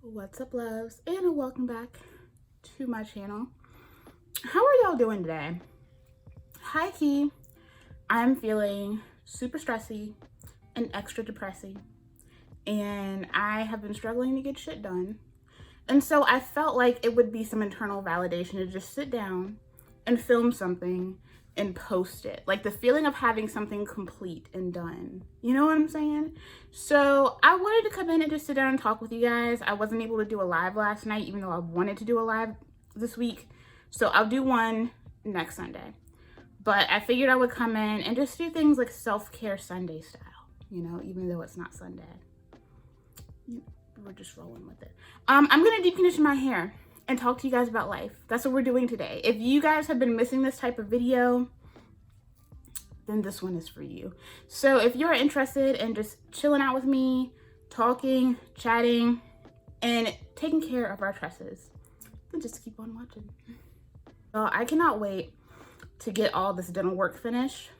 What's up, loves, and welcome back to my channel. How are y'all doing today? High key, I'm feeling super stressy and extra depressing, and I have been struggling to get shit done. And so I felt like it would be some internal validation to just sit down and film something and post it. Like the feeling of having something complete and done. You know what I'm saying? So I wanted to come in and just sit down and talk with you guys. I wasn't able to do a live last night, even though I wanted to do a live this week. So I'll do one next Sunday. But I figured I would come in and just do things like self-care Sunday style, you know, even though it's not Sunday. We're just rolling with it. I'm gonna deep condition my hair and talk to you guys about life. That's what we're doing today. If you guys have been missing this type of video, then this one is for you. So if you're interested in just chilling out with me, talking, chatting, and taking care of our tresses, then just keep on watching. So I cannot wait to get all this dental work finished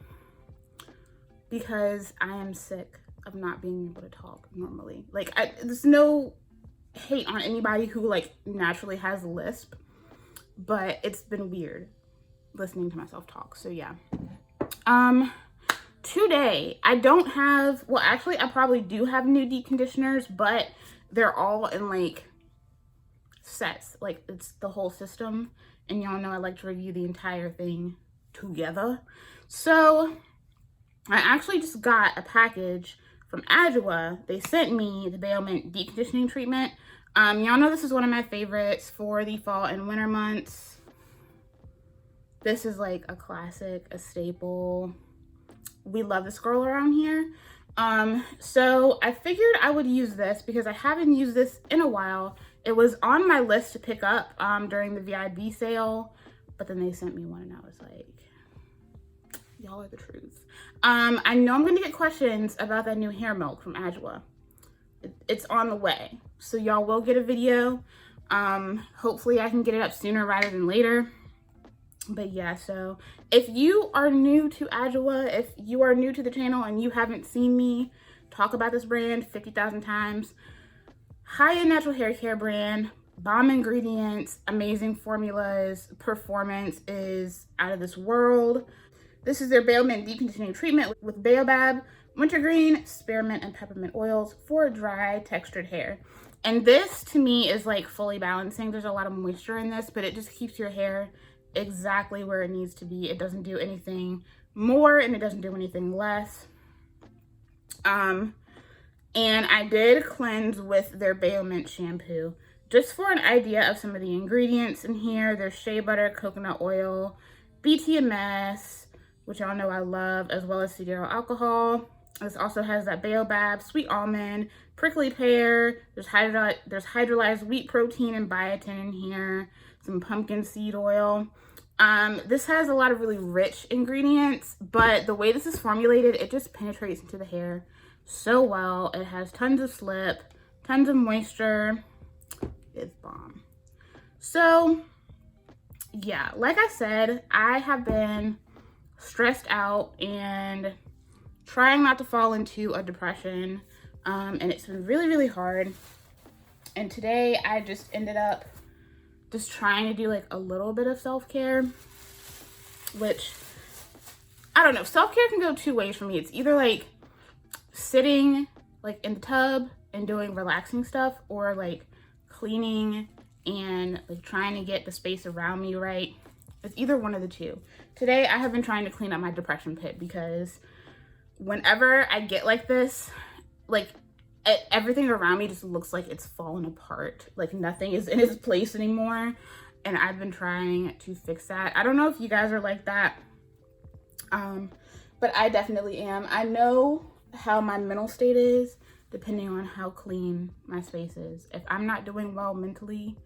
because I am sick of not being able to talk normally. Like, there's no hate on anybody who like naturally has a lisp, but it's been weird listening to myself talk. So yeah. Today I don't have, well, actually I probably do have new deep conditioners, but they're all in like sets. Like it's the whole system, and y'all know I like to review the entire thing together. So I actually just got a package from Adwoa. They sent me the Baomint deep conditioning treatment. Y'all know this is one of my favorites for the fall and winter months. This is like a classic, a staple. We love this girl around here. So I figured I would use this because I haven't used this in a while. It was on my list to pick up during the VIB sale, but then they sent me one and I was like, y'all are the truth. I know I'm gonna get questions about that new hair milk from Adwoa. It's on the way, so y'all will get a video. Hopefully I can get it up sooner rather than later. But yeah, so if you are new to Adwoa, if you are new to the channel and you haven't seen me talk about this brand 50,000 times, high-end natural hair care brand, bomb ingredients, amazing formulas, performance is out of this world. This is their Baomint deep conditioning treatment with baobab, wintergreen, spearmint, and peppermint oils for dry, textured hair. And this, to me, is like fully balancing. There's a lot of moisture in this, but it just keeps your hair exactly where it needs to be. It doesn't do anything more, and it doesn't do anything less. And I did cleanse with their Baomint shampoo. Just for an idea of some of the ingredients in here, there's shea butter, coconut oil, BTMS, which y'all know I love, as well as cereal alcohol. This also has that baobab, sweet almond, prickly pear. There's hydrolyzed wheat protein and biotin in here. Some pumpkin seed oil. This has a lot of really rich ingredients, but the way this is formulated, it just penetrates into the hair so well. It has tons of slip, tons of moisture. It's bomb. So yeah, like I said, I have been stressed out and trying not to fall into a depression, and it's been really hard. And today I just ended up just trying to do like a little bit of self-care, which I don't know, self-care can go two ways for me. It's either like sitting like in the tub and doing relaxing stuff, or like cleaning and like trying to get the space around me right. It's either one of the two. Today I have been trying to clean up my depression pit because whenever I get like this, like everything around me just looks like it's fallen apart. Like nothing is in its place anymore. And I've been trying to fix that. I don't know if you guys are like that, but I definitely am. I know how my mental state is depending on how clean my space is. If I'm not doing well mentally,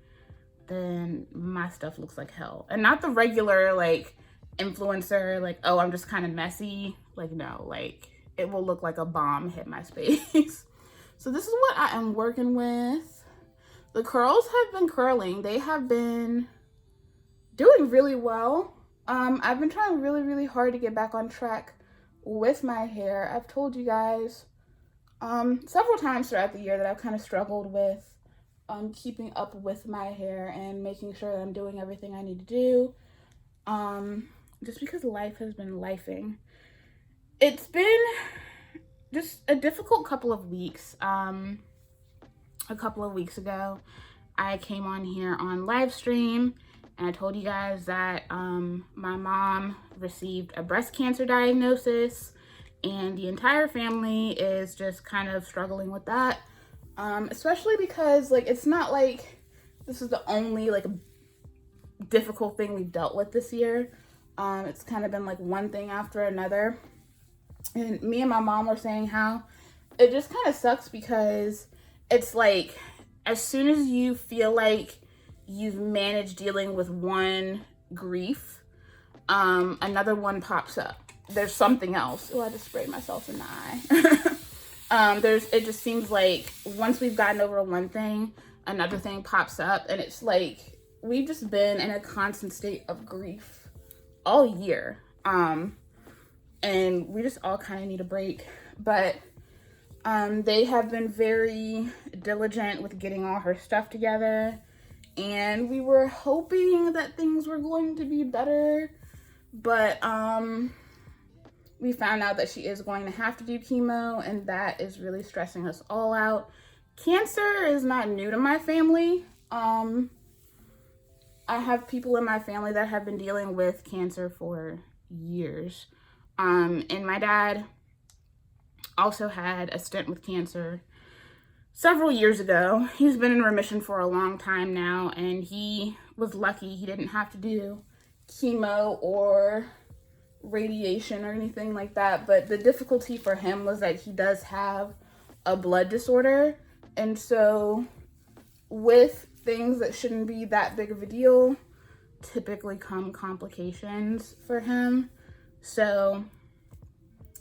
then my stuff looks like hell. And not the regular like influencer, like, oh, I'm just kind of messy. Like, no, like it will look like a bomb hit my space. So this is what I am working with. The curls have been curling. They have been doing really well. I've been trying really hard to get back on track with my hair. I've told you guys several times throughout the year that I've kind of struggled with keeping up with my hair and making sure that I'm doing everything I need to do. Just because life has been lifing. It's been just a difficult couple of weeks. A couple of weeks ago, I came on here on live stream and I told you guys that my mom received a breast cancer diagnosis and the entire family is just kind of struggling with that. Especially because like it's not like this is the only like difficult thing we've dealt with this year. It's kind of been like one thing after another. And me and my mom were saying how it just kind of sucks because it's like as soon as you feel like you've managed dealing with one grief, another one pops up. There's something else. Oh, I just sprayed myself in the eye. It just seems like once we've gotten over one thing, another thing pops up, and it's like we've just been in a constant state of grief all year. And we just all kind of need a break. But they have been very diligent with getting all her stuff together. And we were hoping that things were going to be better. But we found out that she is going to have to do chemo. And that is really stressing us all out. Cancer is not new to my family. I have people in my family that have been dealing with cancer for years. And my dad also had a stint with cancer several years ago. He's been in remission for a long time now, and he was lucky he didn't have to do chemo or radiation or anything like that. But the difficulty for him was that he does have a blood disorder. And so with things that shouldn't be that big of a deal, typically come complications for him. So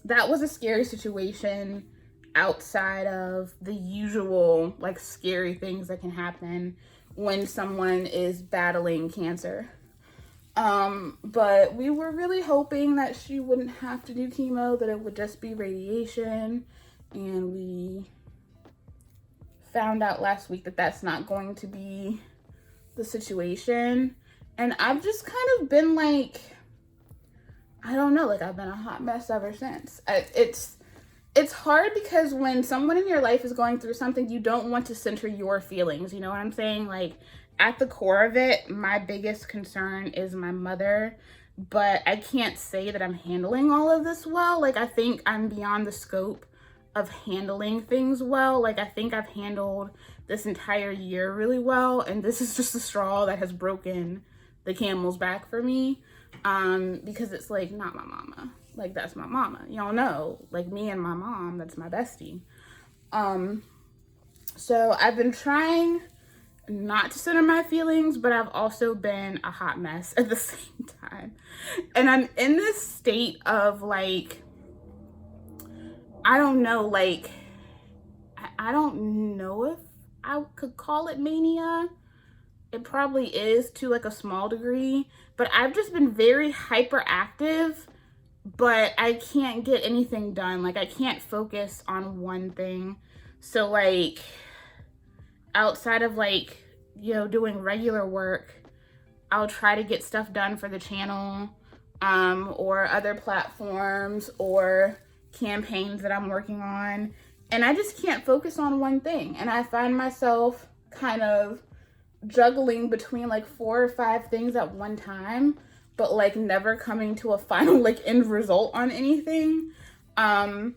that was a scary situation outside of the usual like scary things that can happen when someone is battling cancer. But we were really hoping that she wouldn't have to do chemo, that it would just be radiation. And we found out last week that that's not going to be the situation. And I've just kind of been like, I don't know, like I've been a hot mess ever since. It's hard because when someone in your life is going through something, you don't want to center your feelings. You know what I'm saying? Like at the core of it, my biggest concern is my mother, but I can't say that I'm handling all of this well. Like I think I'm beyond the scope of handling things well. Like I think I've handled this entire year really well, and this is just the straw that has broken the camel's back for me. Because it's like not my mama, like that's my mama, y'all know, like me and my mom, that's my bestie. So I've been trying not to center my feelings, but I've also been a hot mess at the same time. And I'm in this state of like, I don't know, like I don't know if I could call it mania. It probably is to like a small degree, but I've just been very hyperactive, but I can't get anything done. Like I can't focus on one thing. So like outside of like, you know, doing regular work, I'll try to get stuff done for the channel, or other platforms or campaigns that I'm working on. And I just can't focus on one thing. And I find myself kind of juggling between like 4 or 5 things at one time, but like never coming to a final like end result on anything. And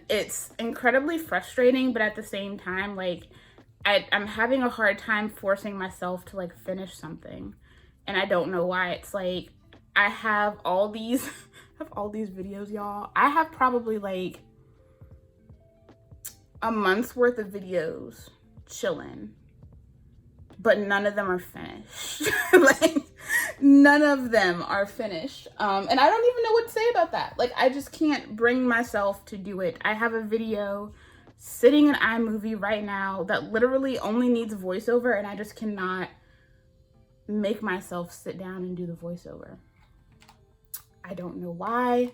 it's incredibly frustrating, but at the same time, like I'm having a hard time forcing myself to like finish something. And I don't know why. It's like I have all these videos, y'all. I have probably like a month's worth of videos chilling, but none of them are finished. Like none of them are finished. And I don't even know what to say about that. Like I just can't bring myself to do it. I have a video sitting in iMovie right now that literally only needs voiceover, and I just cannot make myself sit down and do the voiceover. I don't know why.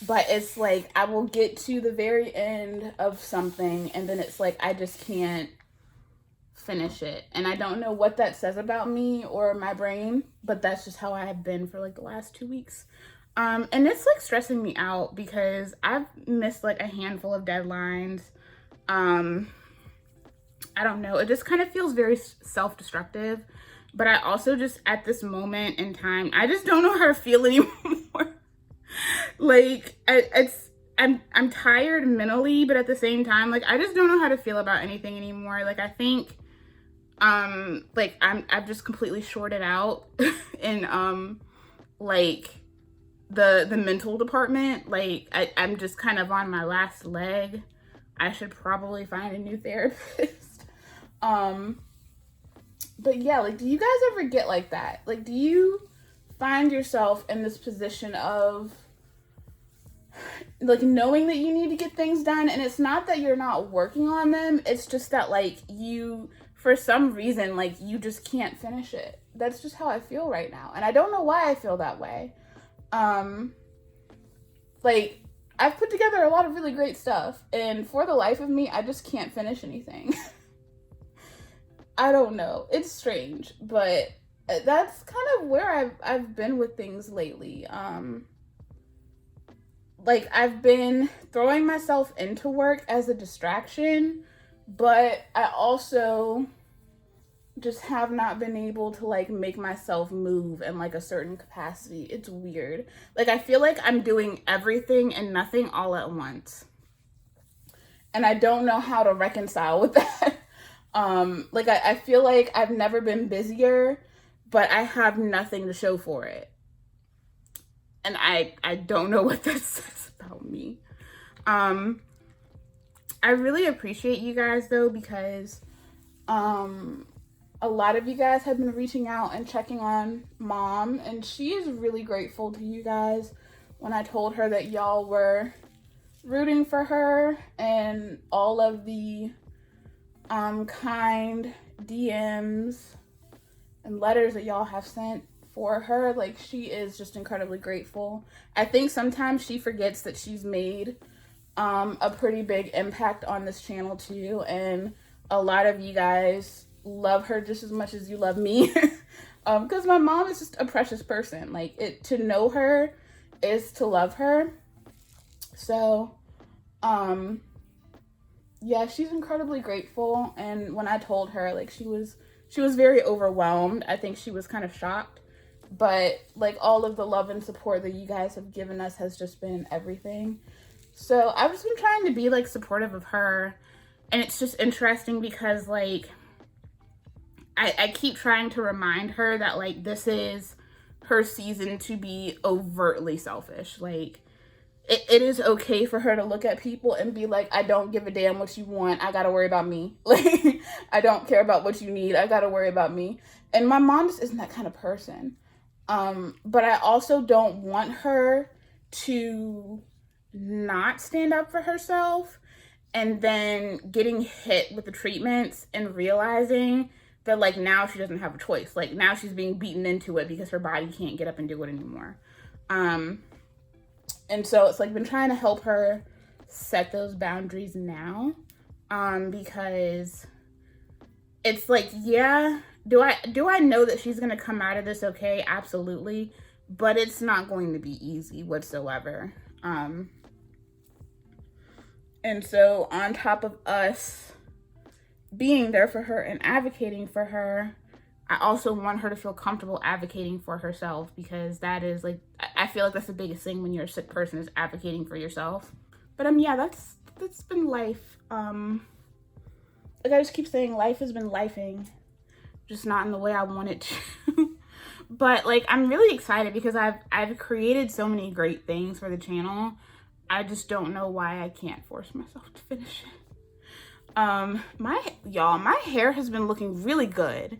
but it's like I will get to the very end of something and then it's like I just can't finish it. And I don't know what that says about me or my brain, but that's just how I have been for like the last 2 weeks. And it's like stressing me out because I've missed like a handful of deadlines. I don't know, it just kind of feels very self-destructive, but I also just at this moment in time, I just don't know how to feel anymore. Like I'm tired mentally, but at the same time, like I just don't know how to feel about anything anymore. Like I think like I've just completely shorted out in like the mental department. Like I'm just kind of on my last leg. I should probably find a new therapist. But yeah, like do you guys ever get like that? Like do you find yourself in this position of like knowing that you need to get things done, and it's not that you're not working on them, it's just that like you, for some reason, like you just can't finish it. That's just how I feel right now, and I don't know why I feel that way. Like I've put together a lot of really great stuff, and for the life of me I just can't finish anything. I don't know, it's strange, but that's kind of where I've been with things lately. Like I've been throwing myself into work as a distraction, but I also just have not been able to like make myself move in like a certain capacity. It's weird. Like I feel like I'm doing everything and nothing all at once. And I don't know how to reconcile with that. Like I feel like I've never been busier, but I have nothing to show for it. And I don't know what that says about me. I really appreciate you guys though, because a lot of you guys have been reaching out and checking on Mom, and she is really grateful to you guys when I told her that y'all were rooting for her, and all of the kind DMs and letters that y'all have sent for her. Like she is just incredibly grateful. I think sometimes she forgets that she's made a pretty big impact on this channel too, and a lot of you guys love her just as much as you love me. Because my mom is just a precious person. Like to know her is to love her. So yeah, she's incredibly grateful, and when I told her, like she was very overwhelmed. I think she was kind of shocked, but like all of the love and support that you guys have given us has just been everything. So I've just been trying to be like supportive of her, and it's just interesting because like I keep trying to remind her that like this is her season to be overtly selfish. Like it is okay for her to look at people and be like, I don't give a damn what you want. I gotta worry about me. Like, I don't care about what you need. I gotta worry about me. And my mom just isn't that kind of person. But I also don't want her to not stand up for herself and then getting hit with the treatments and realizing that like now she doesn't have a choice. Like now she's being beaten into it because her body can't get up and do it anymore. And so it's like been trying to help her set those boundaries now, because it's like, yeah, do I know that she's gonna come out of this okay? Absolutely, but it's not going to be easy whatsoever. And so on top of us being there for her and advocating for her, I also want her to feel comfortable advocating for herself, because that is like, I feel like that's the biggest thing when you're a sick person, is advocating for yourself. But yeah, that's been life. Like I just keep saying, life has been lifing, just not in the way I want it to. But like I'm really excited because I've created so many great things for the channel. I just don't know why I can't force myself to finish it. My hair has been looking really good.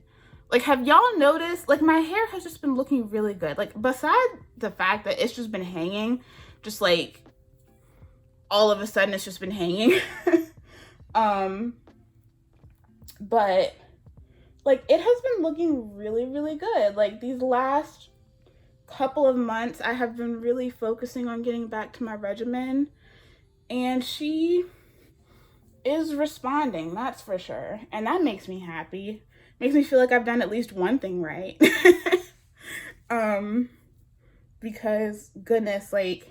Like, have y'all noticed, like, my hair has just been looking really good. Like, beside the fact that it's just been hanging, just, like, all of a sudden it's just been hanging. But, like, it has been looking really, really good. Like, these last couple of months, I have been really focusing on getting back to my regimen, and she is responding, that's for sure. And that makes me happy. Makes me feel like I've done at least one thing right. Because goodness, like,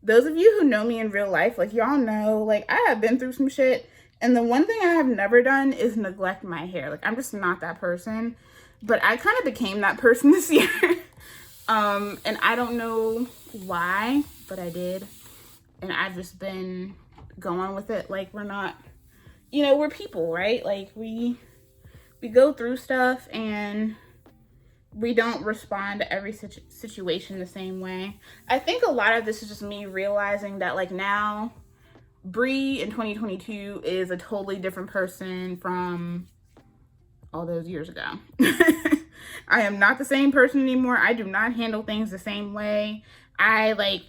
those of you who know me in real life, like, y'all know, like, I have been through some shit, and the one thing I have never done is neglect my hair. Like, I'm just not that person, but I kind of became that person this year. And I don't know why, but I did, and I've just been going with it. Like, we're not, you know, we're people, right? Like, we go through stuff, and we don't respond to every situation the same way. I think a lot of this is just me realizing that, like, now Bree in 2022 is a totally different person from all those years ago. I am not the same person anymore. I do not handle things the same way. I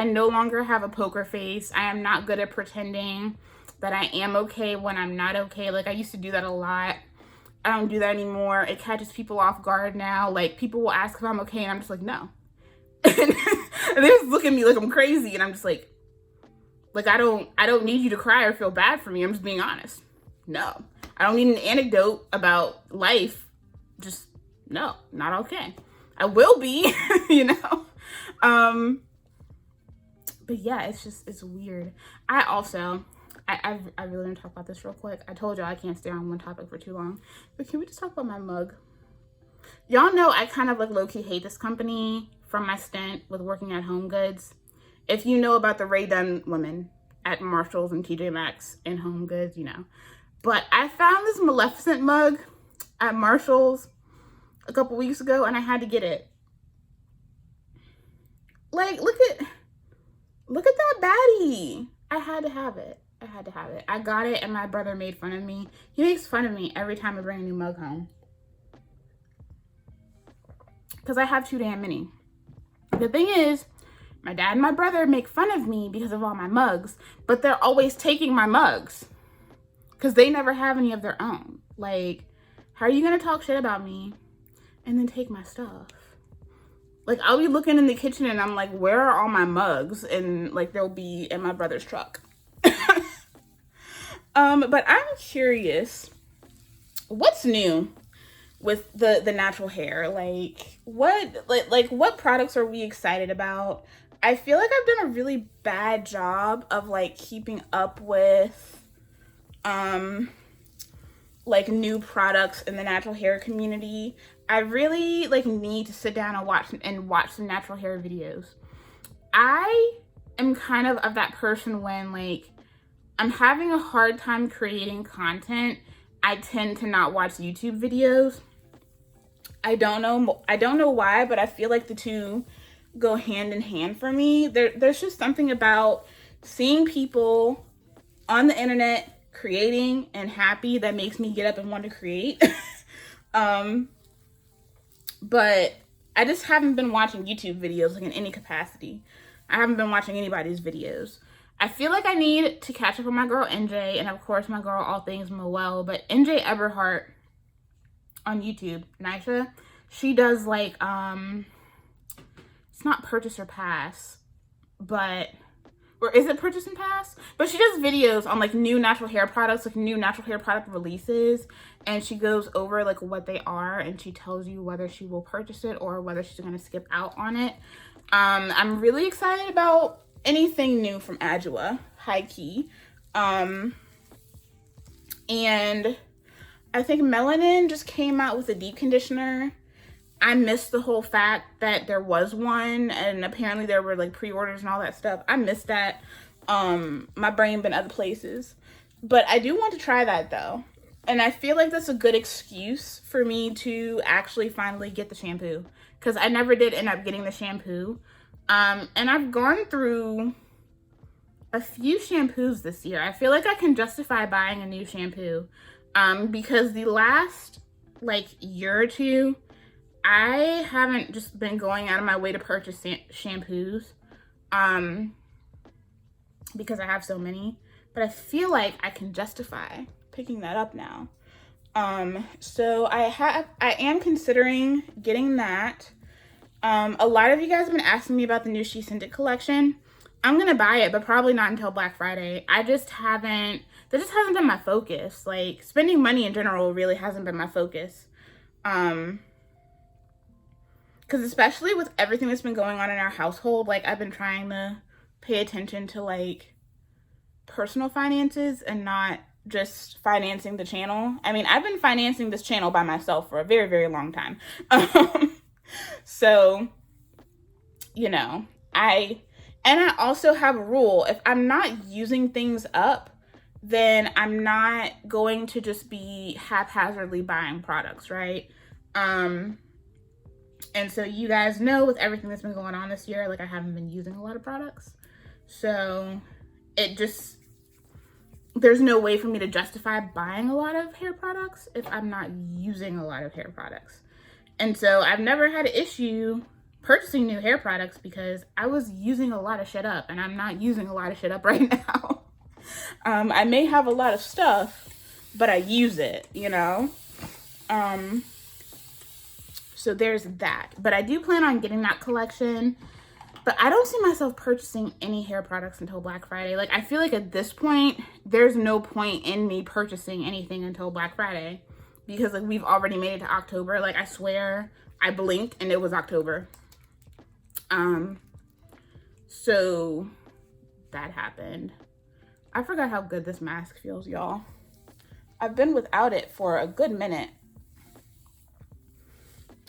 no longer have a poker face. I am not good at pretending that I am okay when I'm not okay. Like, I used to do that a lot. I don't do that anymore. It catches people off guard now. Like, people will ask if I'm okay, and I'm just like, no. And they just look at me like I'm crazy, and I'm just like I don't need you to cry or feel bad for me. I'm just being honest. No. I don't need an anecdote about life. Just, no, not okay. I will be, you know? But yeah, it's weird. I really want to talk about this real quick. I told y'all I can't stay on one topic for too long. But can we just talk about my mug? Y'all know I kind of like low-key hate this company from my stint with working at Home Goods. If you know about the Ray Dunn women at Marshalls and TJ Maxx and Home Goods, you know. But I found this Maleficent mug at Marshalls a couple weeks ago, and I had to get it. Like, look at that baddie. I had to have it. I got it, and my brother made fun of me. He makes fun of me every time I bring a new mug home, because I have too damn many. The thing is, my dad and my brother make fun of me because of all my mugs, but they're always taking my mugs because they never have any of their own. Like, how are you gonna talk shit about me and then take my stuff? Like, I'll be looking in the kitchen and I'm like, where are all my mugs? And like, they'll be in my brother's truck. But I'm curious, what's new with the natural hair? Like, what products are we excited about? I feel like I've done a really bad job of like keeping up with like new products in the natural hair community. I really like need to sit down and watch some natural hair videos. I am kind of that person when like I'm having a hard time creating content, I tend to not watch YouTube videos. I don't know why, but I feel like the two go hand in hand for me. There's just something about seeing people on the internet creating and happy that makes me get up and want to create. But I just haven't been watching YouTube videos like in any capacity. I haven't been watching anybody's videos. I feel like I need to catch up with my girl NJ, and of course my girl All Things Moelle, but NJ Eberhardt on YouTube, Miche, she does like it's not purchase or pass, but or is it purchase and pass? But she does videos on like new natural hair products, like new natural hair product releases, and she goes over like what they are, and she tells you whether she will purchase it or whether she's gonna skip out on it. I'm really excited about anything new from Adwoa, high key. And I think Melanin just came out with a deep conditioner. I missed the whole fact that there was one, and apparently there were like pre-orders and all that stuff. I missed that. My brain been other places, but I do want to try that though. And I feel like that's a good excuse for me to actually finally get the shampoo, because I never did end up getting the shampoo. And I've gone through a few shampoos this year. I feel like I can justify buying a new shampoo, because the last like year or two, I haven't just been going out of my way to purchase shampoos, because I have so many, but I feel like I can justify picking that up now. So I am considering getting that. A lot of you guys have been asking me about the new She Scented collection. I'm gonna buy it, but probably not until Black Friday. That just hasn't been my focus. Like, spending money in general really hasn't been my focus. Because especially with everything that's been going on in our household, like, I've been trying to pay attention to, like, personal finances and not just financing the channel. I mean, I've been financing this channel by myself for a very, very long time. So, you know, I also have a rule. If I'm not using things up, then I'm not going to just be haphazardly buying products, right? And so you guys know, with everything that's been going on this year, like, I haven't been using a lot of products. So there's no way for me to justify buying a lot of hair products if I'm not using a lot of hair products. And so I've never had an issue purchasing new hair products because I was using a lot of shit up, and I'm not using a lot of shit up right now. I may have a lot of stuff, but I use it, you know? So there's that. But I do plan on getting that collection. But I don't see myself purchasing any hair products until Black Friday. Like, I feel like at this point, there's no point in me purchasing anything until Black Friday. Because, like, we've already made it to October. Like, I swear I blinked and it was October. So that happened. I forgot how good this mask feels, y'all. I've been without it for a good minute.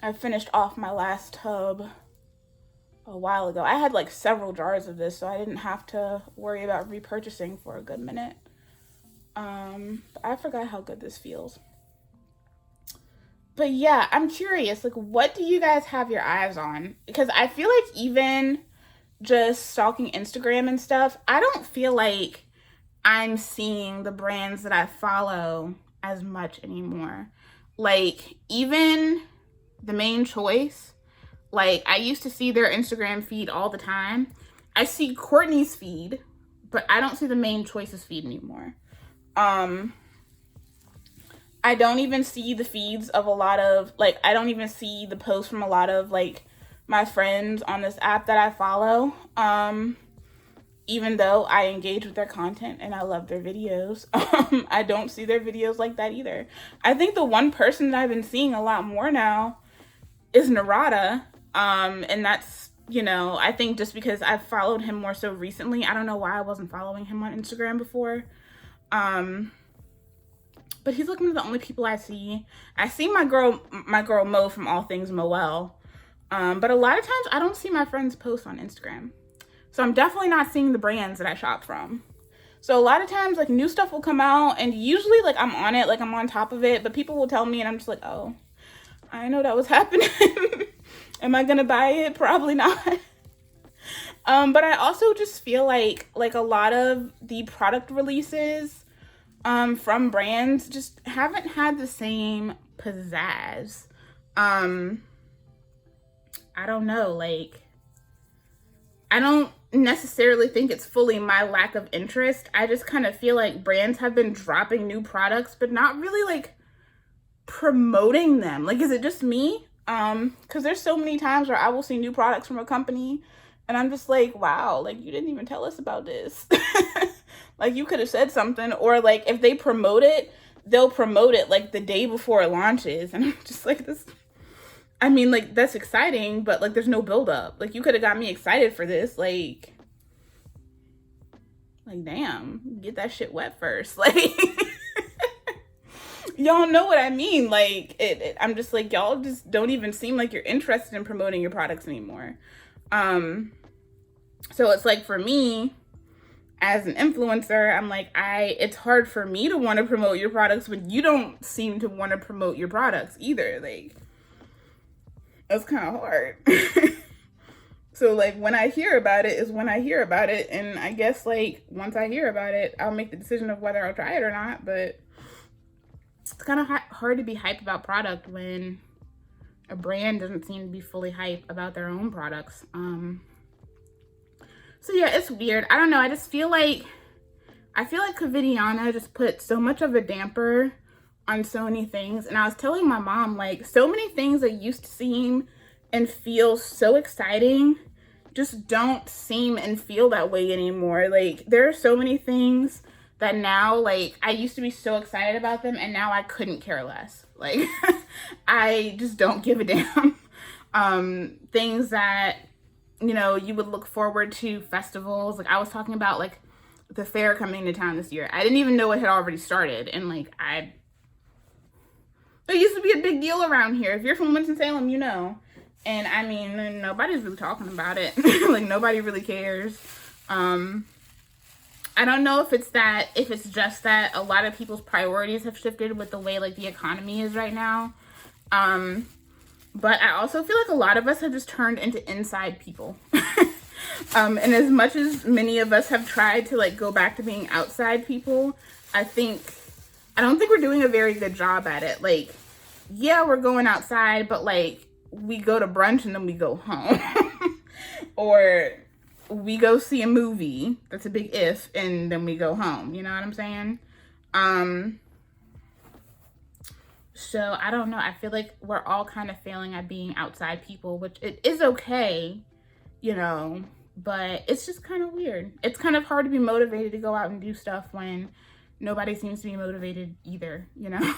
I finished off my last tub a while ago. I had like several jars of this, so I didn't have to worry about repurchasing for a good minute. But I forgot how good this feels. But yeah, I'm curious, like, what do you guys have your eyes on? Because I feel like even just stalking Instagram and stuff, I don't feel like I'm seeing the brands that I follow as much anymore. Like, even the Main Choice, like, I used to see their Instagram feed all the time. I see Courtney's feed, but I don't see the Main Choice's feed anymore. I don't even see the feeds of a lot of, like, I don't even see the posts from a lot of, like, my friends on this app that I follow. Even though I engage with their content and I love their videos, I don't see their videos like that either. I think the one person that I've been seeing a lot more now is Narada. And that's, you know, I think just because I've followed him more so recently. I don't know why I wasn't following him on Instagram before. But he's looking at the only people I see. I see my girl Mo from All Things Moelle. But a lot of times I don't see my friends post on Instagram. So I'm definitely not seeing the brands that I shop from. So a lot of times, like, new stuff will come out, and usually, like, I'm on it, like, I'm on top of it, but people will tell me, and I'm just like, oh, I know that was happening. Am I gonna buy it? Probably not. But I also just feel like a lot of the product releases from brands just haven't had the same pizzazz. I don't know, like, I don't necessarily think it's fully my lack of interest. I just kind of feel like brands have been dropping new products, but not really, like, promoting them. Like, is it just me? Because there's so many times where I will see new products from a company, and I'm just like, wow, like, you didn't even tell us about this. Like, you could have said something. Or, like, if they promote it, they'll promote it, like, the day before it launches. And I'm just like, this... I mean, like, that's exciting, but, like, there's no build-up. Like, you could have got me excited for this. Like, damn, get that shit wet first. Like, y'all know what I mean. Like, I'm just like, y'all just don't even seem like you're interested in promoting your products anymore. So it's like, for me, as an influencer, I'm like, it's hard for me to want to promote your products when you don't seem to want to promote your products either. Like, that's kind of hard. So, like, when I hear about it is when I hear about it. And I guess, like, once I hear about it, I'll make the decision of whether I'll try it or not. But it's kind of hard to be hyped about product when a brand doesn't seem to be fully hyped about their own products. So, yeah, it's weird. I don't know. I just feel like Covidiana just put so much of a damper on so many things. And I was telling my mom, like, so many things that used to seem and feel so exciting just don't seem and feel that way anymore. Like, there are so many things that now, like, I used to be so excited about them, and now I couldn't care less. Like, I just don't give a damn. Things that, you know, you would look forward to, festivals. Like, I was talking about, like, the fair coming to town this year. I didn't even know it had already started, and, like, it used to be a big deal around here. If you're from Winston-Salem, you know. And I mean, nobody's really talking about it. Like, nobody really cares. I don't know if it's just that a lot of people's priorities have shifted with the way, like, the economy is right now. But I also feel like a lot of us have just turned into inside people. And as much as many of us have tried to, like, go back to being outside people, I don't think we're doing a very good job at it. Like, yeah, we're going outside, but, like, we go to brunch and then we go home. Or we go see a movie, that's a big if, and then we go home. You know what I'm saying? So I don't know. I feel like we're all kind of failing at being outside people, which it is okay, you know, but it's just kind of weird. It's kind of hard to be motivated to go out and do stuff when nobody seems to be motivated either, you know?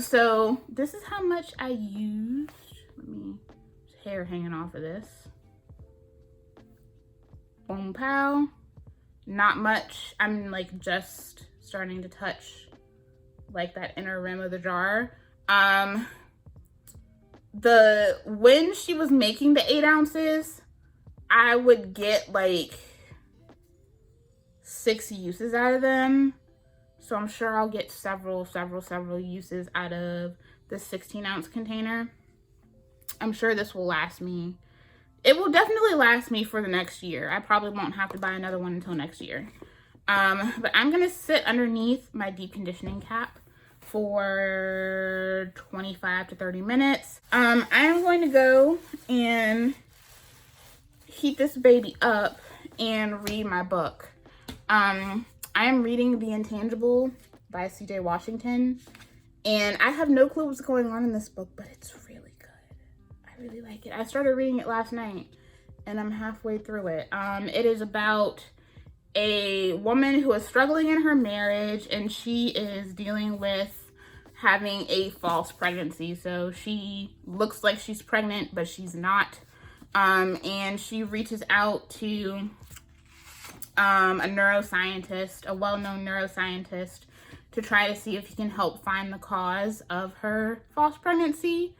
So this is how much I used. Hair hanging off of this. Boom pow. Not much. I'm, like, just starting to touch, like, that inner rim of the jar. When she was making the 8 ounces, I would get, like, 6 uses out of them. So I'm sure I'll get several uses out of this 16-ounce container. I'm sure this will last me. It will definitely last me for the next year. I probably won't have to buy another one until next year. But I'm going to sit underneath my deep conditioning cap for 25 to 30 minutes. I'm going to go and heat this baby up and read my book. I am reading The Intangible by C.J. Washington, and I have no clue what's going on in this book, but it's really good. I really like it. I started reading it last night, and I'm halfway through it. It is about a woman who is struggling in her marriage, and she is dealing with having a false pregnancy. So she looks like she's pregnant, but she's not. And she reaches out to a neuroscientist, a well-known neuroscientist, to try to see if he can help find the cause of her false pregnancy.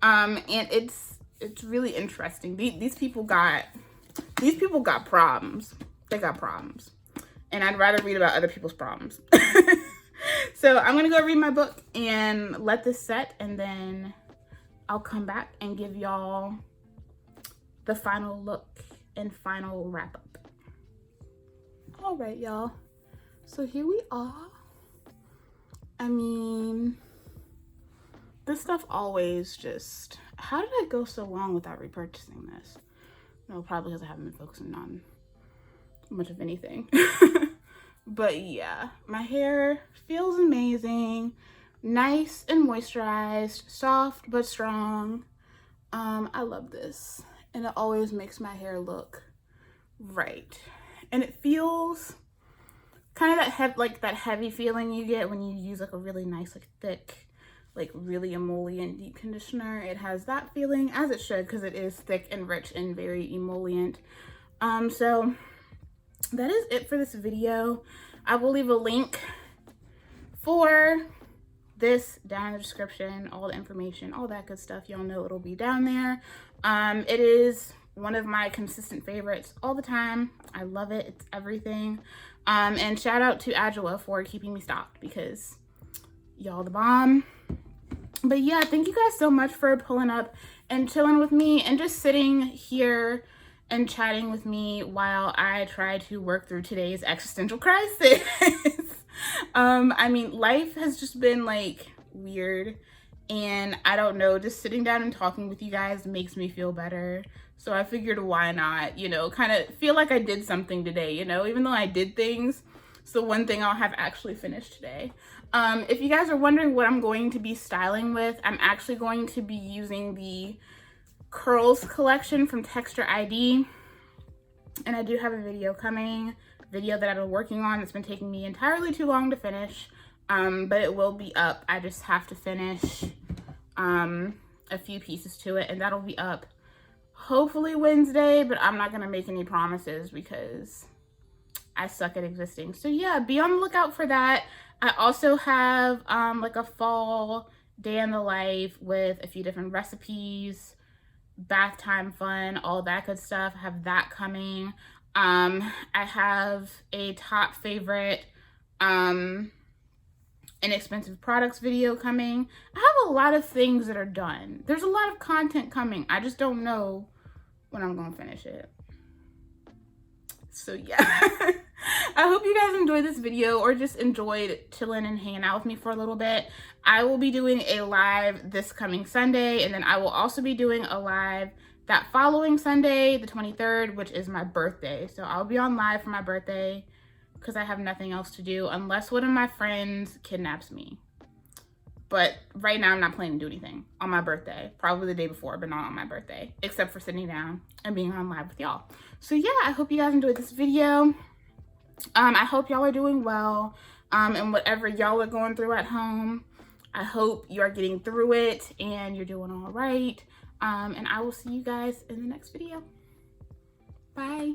And it's really interesting. These people got problems. They got problems. And I'd rather read about other people's problems. So I'm gonna go read my book and let this set, and then I'll come back and give y'all the final look and final wrap up. All right, y'all. So here we are. I mean, this stuff always just, how did I go so long without repurchasing this? No, probably because I haven't been focusing on much of anything. But yeah, my hair feels amazing, nice and moisturized, soft but strong. I love this, and it always makes my hair look right. And it feels kind of that heavy feeling you get when you use like a really nice, like thick, like really emollient deep conditioner. It has that feeling, as it should, because it is thick and rich and very emollient. So that is it for this video. I will leave a link for this down in the description, all the information, all that good stuff. Y'all know it'll be down there. It is one of my consistent favorites all the time. I love it. It's everything. And shout out to Adwoa for keeping me stocked, because y'all the bomb. But yeah, thank you guys so much for pulling up and chilling with me and just sitting here and chatting with me while I try to work through today's existential crisis. I mean, life has just been like weird, and I don't know, just sitting down and talking with you guys makes me feel better. So I figured, why not, you know, kind of feel like I did something today, you know, even though I did things. So one thing I'll have actually finished today. If you guys are wondering what I'm going to be styling with, I'm actually going to be using the curls collection from Texture ID. And I do have a video coming, video that I've been working on. It's been taking me entirely too long to finish, but it will be up. I just have to finish a few pieces to it, and that'll be up hopefully Wednesday, but I'm not gonna make any promises because I suck at existing. So yeah, be on the lookout for that. I also have like a fall day in the life with a few different recipes, bath time fun, all that good stuff. I have that coming. I have a top favorite inexpensive products video coming. I have a lot of things that are done. There's a lot of content coming. I just don't know when I'm gonna finish it. So yeah. I hope you guys enjoyed this video or just enjoyed chilling and hanging out with me for a little bit. I will be doing a live this coming Sunday, and then I will also be doing a live that following Sunday, the 23rd, which is my birthday. So I'll be on live for my birthday because I have nothing else to do unless one of my friends kidnaps me. But right now I'm not planning to do anything on my birthday. Probably the day before, but not on my birthday, except for sitting down and being on live with y'all. So yeah, I hope you guys enjoyed this video. I hope y'all are doing well, and whatever y'all are going through at home, I hope you are getting through it and you're doing all right. And I will see you guys in the next video. Bye.